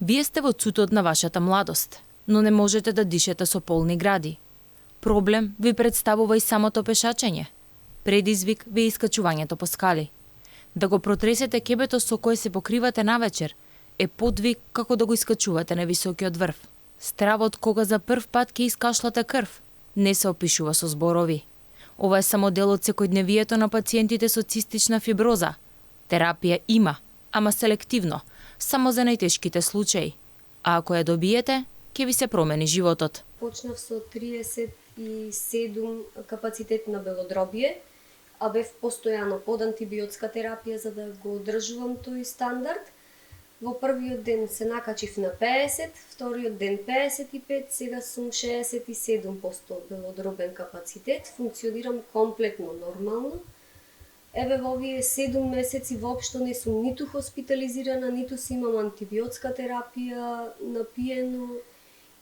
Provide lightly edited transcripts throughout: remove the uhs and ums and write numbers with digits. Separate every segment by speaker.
Speaker 1: Вие сте во цутот на вашата младост, но не можете да дишете со полни гради. Проблем ви представува и самото пешачење. Предизвик ви е искачувањето по скали. Да го протресете кебето со кое се покривате навечер е подвиг како да го искачувате на високиот врв. Стравот кога за прв пат ќе искашлате крв не се опишува со зборови. Ова е само дел од секојдневието на пациентите со цистична фиброза. Терапија има, ама селективно, само за најтешките случаи. А ако ја добиете, ќе ви се промени животот.
Speaker 2: Почнав со 37 капацитет на белодробие, а бев постојано под антибиотска терапија за да го одржувам тој стандард. Во првиот ден се накачив на 50, вториот ден 55, сега сум 67% белодробен капацитет, функционирам комплетно нормално. Еве во овие 7 месеци воопшто не сум ниту хоспитализирана, ниту си имам антибиотска терапија напиено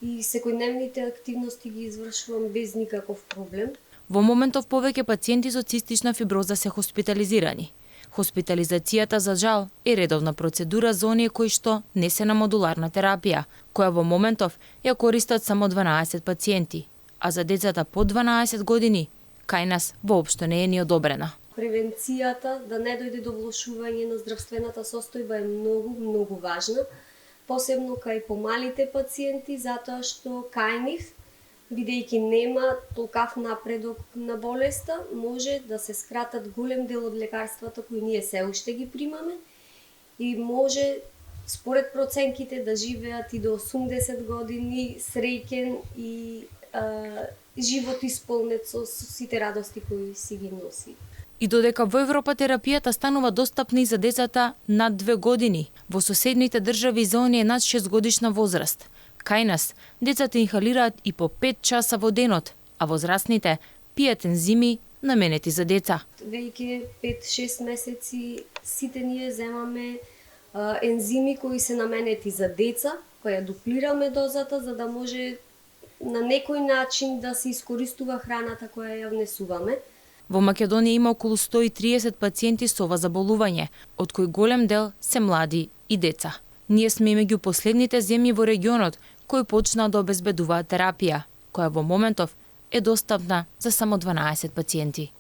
Speaker 2: и секојдневните активности ги извршувам без никаков проблем.
Speaker 1: Во моментов повеќе пациенти со цистична фиброза се хоспитализирани. Хоспитализацијата, за жал, е редовна процедура за оние кои што не се на модуларна терапија, која во моментов ја користат само 12 пациенти, а за децата под 12 години кај нас воопшто не е ни одобрена.
Speaker 2: Превенцијата да не дојде до влошување на здравствената состојба е многу важна, посебно кај помалите пациенти, затоа што кај нив, бидејќи нема толкав напредок на болеста, може да се скратат голем дел од лекарствата кои ние се уште ги примаме и може според проценките да живеат и до 80 години среќен и живот исполнет со сите радости кои си ги носи.
Speaker 1: И додека во Европа терапијата станува достапна и за децата над 2 години, во соседните држави за оние над 6 годишна возраст. Кај нас, децата инхалираат и по 5 часа во денот, а возрастните пијат ензими наменети за деца.
Speaker 2: Веќе 5-6 месеци сите ние земаме ензими кои се наменети за деца, кои ја дуплираме дозата за да може на некој начин да се искористува храната која ја внесуваме.
Speaker 1: Во Македонија има околу 130 пациенти со ова заболување, од кои голем дел се млади и деца. Ние сме меѓу последните земји во регионот кои почнаа да обезбедуваат терапија, која во моментов е достапна за само 12 пациенти.